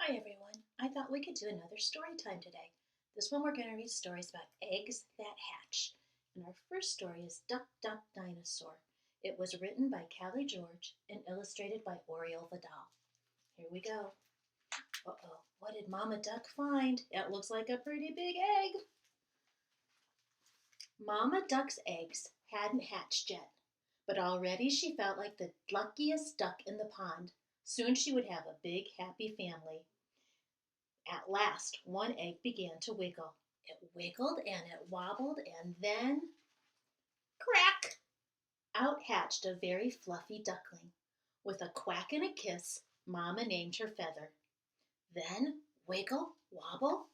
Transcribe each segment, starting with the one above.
Hi everyone. I thought we could do another story time today. This one we're going to read stories about eggs that hatch. And our first story is Dinosaur. It was written by Kallie George and illustrated by Oriol Vidal. Here we go. Uh-oh, what did Mama Duck find? It looks like a pretty big egg. Mama Duck's eggs hadn't hatched yet, but already she felt like the luckiest duck in the pond. Soon she would have a big, happy family. At last, one egg began to wiggle. It wiggled and it wobbled, and then, crack! Out hatched a very fluffy duckling. With a quack and a kiss, Mama named her Feather. Then, wiggle, wobble,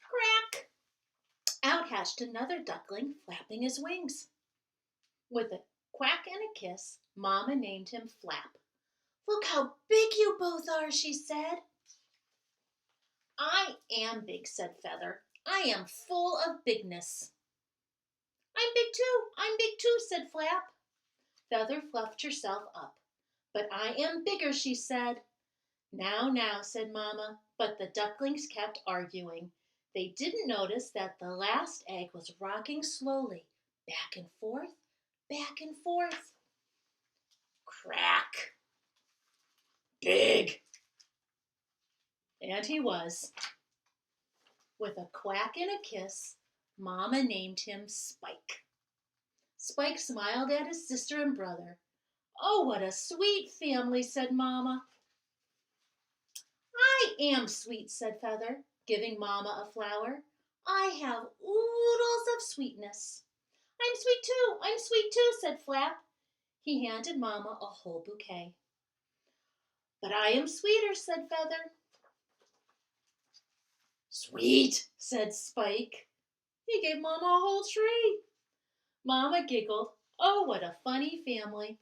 crack! Out hatched another duckling, flapping his wings. With a quack and a kiss, Mama named him Flap. "Look how big you both are," she said. "I am big," said Feather. "I am full of bigness." I'm big too, said Flap. Feather fluffed herself up. "But I am bigger," she said. Now, said Mama, but the ducklings kept arguing. They didn't notice that the last egg was rocking slowly, back and forth, back and forth. Crack! Big! And he was. With a quack and a kiss, Mama named him Spike. Spike smiled at his sister and brother. "Oh, what a sweet family," said Mama. "I am sweet," said Feather, giving Mama a flower. "I have oodles of sweetness." I'm sweet too, said Flap. He handed Mama a whole bouquet. "But I am sweeter," said Feather. "Sweet," said Spike. He gave Mama a whole tree. Mama giggled. Oh, what a funny family.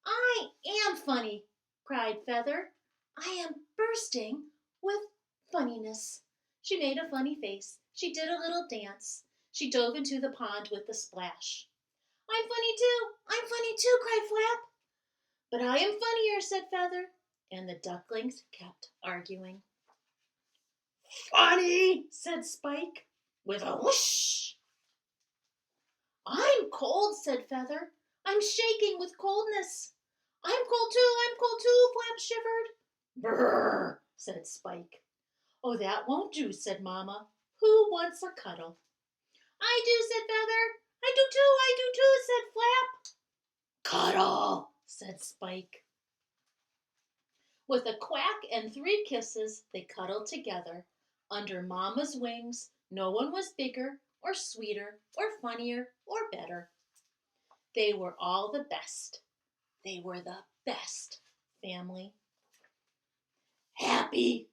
"I am funny," cried Feather. "I am bursting with funniness." She made a funny face. She did a little dance. She dove into the pond with a splash. I'm funny too, cried Flap. "But I am funnier," said Feather. And the ducklings kept arguing. "Funny," said Spike, with a whoosh. I'm cold, said Feather. I'm shaking with coldness. I'm cold too, Flap shivered. Brrr, said Spike. Oh, that won't do, said Mama. Who wants a cuddle? I do, said Feather. I do too, said Flap. Cuddle, said Spike. With a quack and 3 kisses, they cuddled together. Under Mama's wings, no one was bigger or sweeter or funnier or better. They were all the best. They were the best family. Happy,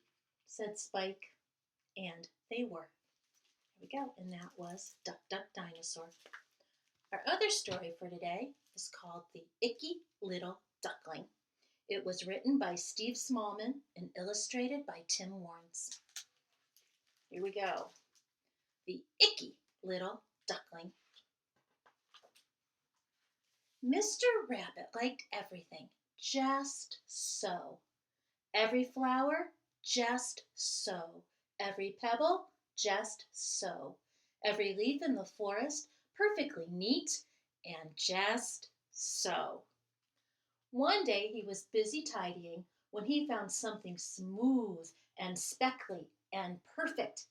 said Spike. And they were. There we go. And that was Dinosaur. Our other story for today is called The Icky Little Duckling. It was written by Steve Smallman and illustrated by Tim Warnes. Here we go. The Icky Little Duckling. Mr. Rabbit liked everything just so. Every flower, just so. Every pebble, just so. Every leaf in the forest, perfectly neat and just so. One day he was busy tidying when he found something smooth and speckly and perfect.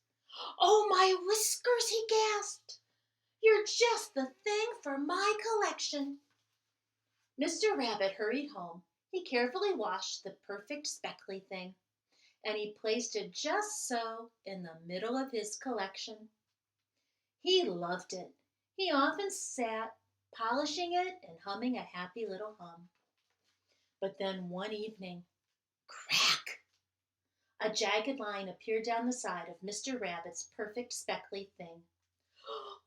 Oh, my whiskers, he gasped. You're just the thing for my collection. Mr. Rabbit hurried home. He carefully washed the perfect speckly thing, and he placed it just so in the middle of his collection. He loved it. He often sat polishing it and humming a happy little hum. But then one evening, crack! A jagged line appeared down the side of Mr. Rabbit's perfect speckly thing.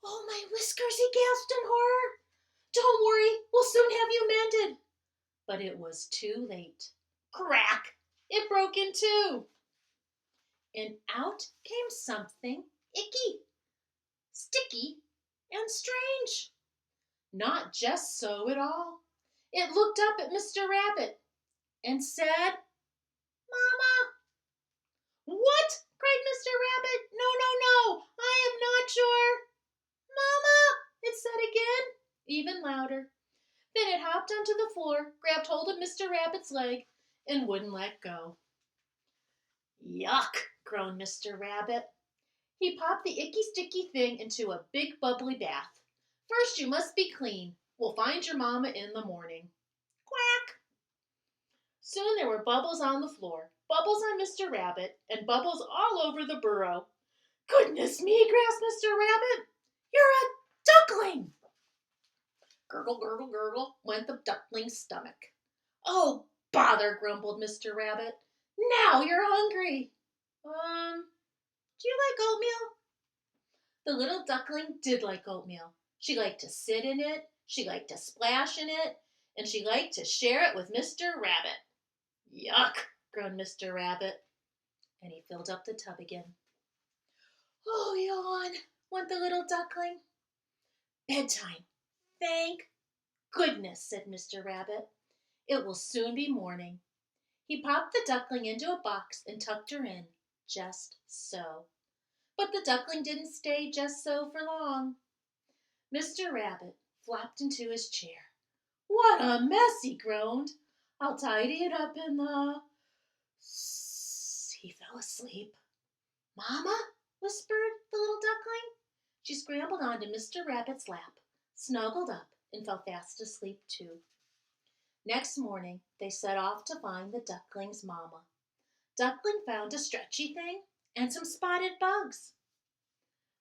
Oh, my whiskers, he gasped in horror. Don't worry, we'll soon have you mended. But it was too late. Crack! It broke in two. And out came something icky, sticky, and strange. Not just so at all. It looked up at Mr. Rabbit and said, Mama! What? Cried Mr. Rabbit. No, no, no! I am not sure. Mama! It said again, even louder. Then it hopped onto the floor, grabbed hold of Mr. Rabbit's leg, and wouldn't let go. Yuck, groaned Mr. Rabbit. He popped the icky sticky thing into a big bubbly bath. First you must be clean. We'll find your mama in the morning. Quack! Soon there were bubbles on the floor, bubbles on Mr. Rabbit, and bubbles all over the burrow. Goodness me, gasped Mr. Rabbit. You're a duckling! Gurgle, gurgle, gurgle went the duckling's stomach. Oh, bother, grumbled Mr. Rabbit. Now you're hungry. Do you like oatmeal? The little duckling did like oatmeal. She liked to sit in it, she liked to splash in it, and she liked to share it with Mr. Rabbit. Yuck, groaned Mr. Rabbit, and he filled up the tub again. Oh, yawn, went the little duckling. Bedtime. Thank goodness, said Mr. Rabbit. It will soon be morning. He popped the duckling into a box and tucked her in, just so. But the duckling didn't stay just so for long. Mr. Rabbit flopped into his chair. What a mess, he groaned. I'll tidy it up in the... He fell asleep. Mama, whispered the little duckling. She scrambled onto Mr. Rabbit's lap, snuggled up, and fell fast asleep too. Next morning, they set off to find the duckling's mama. Duckling found a stretchy thing and some spotted bugs.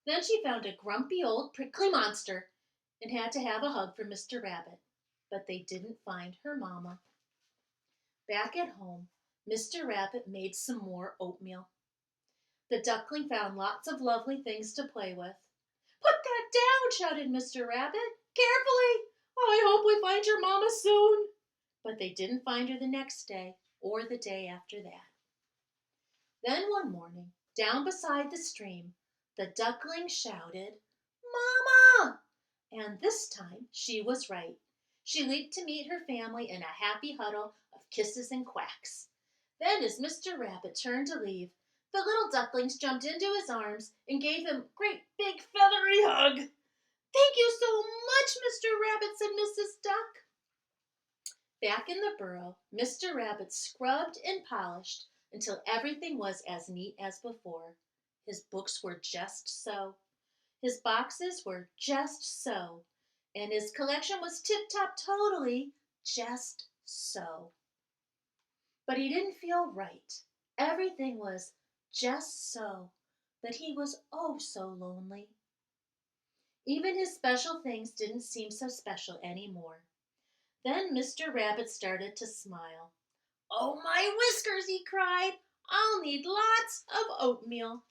Then she found a grumpy old prickly monster and had to have a hug from Mr. Rabbit, but they didn't find her mama. Back at home, Mr. Rabbit made some more oatmeal. The duckling found lots of lovely things to play with. Put that down, shouted Mr. Rabbit. Carefully! I hope we find your mama soon. But they didn't find her the next day or the day after that. Then one morning, down beside the stream, the duckling shouted, Mama! And this time she was right. She leaped to meet her family in a happy huddle of kisses and quacks. Then as Mr. Rabbit turned to leave, the little ducklings jumped into his arms and gave him a great big feathery hug. Thank you so much, Mr. Rabbit, said Mrs. Duck. Back in the burrow, Mr. Rabbit scrubbed and polished until everything was as neat as before. His books were just so. His boxes were just so. And his collection was tip-top totally just so. But he didn't feel right. Everything was just so that he was oh so lonely. Even his special things didn't seem so special anymore. Then Mr. Rabbit started to smile. Oh, my whiskers, he cried. I'll need lots of oatmeal.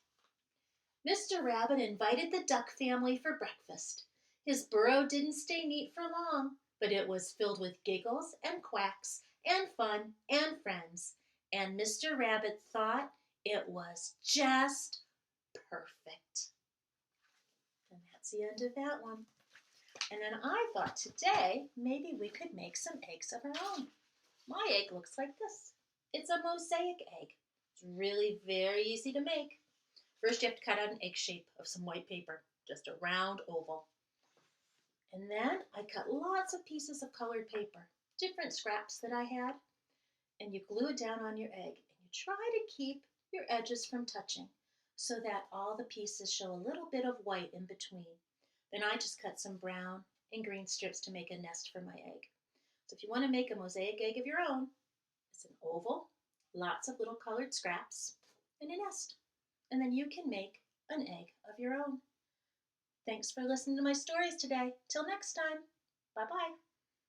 Mr. Rabbit invited the duck family for breakfast. His burrow didn't stay neat for long, but it was filled with giggles and quacks and fun and friends. And Mr. Rabbit thought it was just perfect. And that's the end of that one. And then I thought today maybe we could make some eggs of our own. My egg looks like this. It's a mosaic egg. It's really very easy to make. First you have to cut out an egg shape of some white paper, just a round oval. And then I cut lots of pieces of colored paper, different scraps that I had, and you glue it down on your egg. And you try to keep your edges from touching so that all the pieces show a little bit of white in between. Then I just cut some brown and green strips to make a nest for my egg. So if you want to make a mosaic egg of your own, it's an oval, lots of little colored scraps, and a nest. And then you can make an egg of your own. Thanks for listening to my stories today. Till next time. Bye-bye.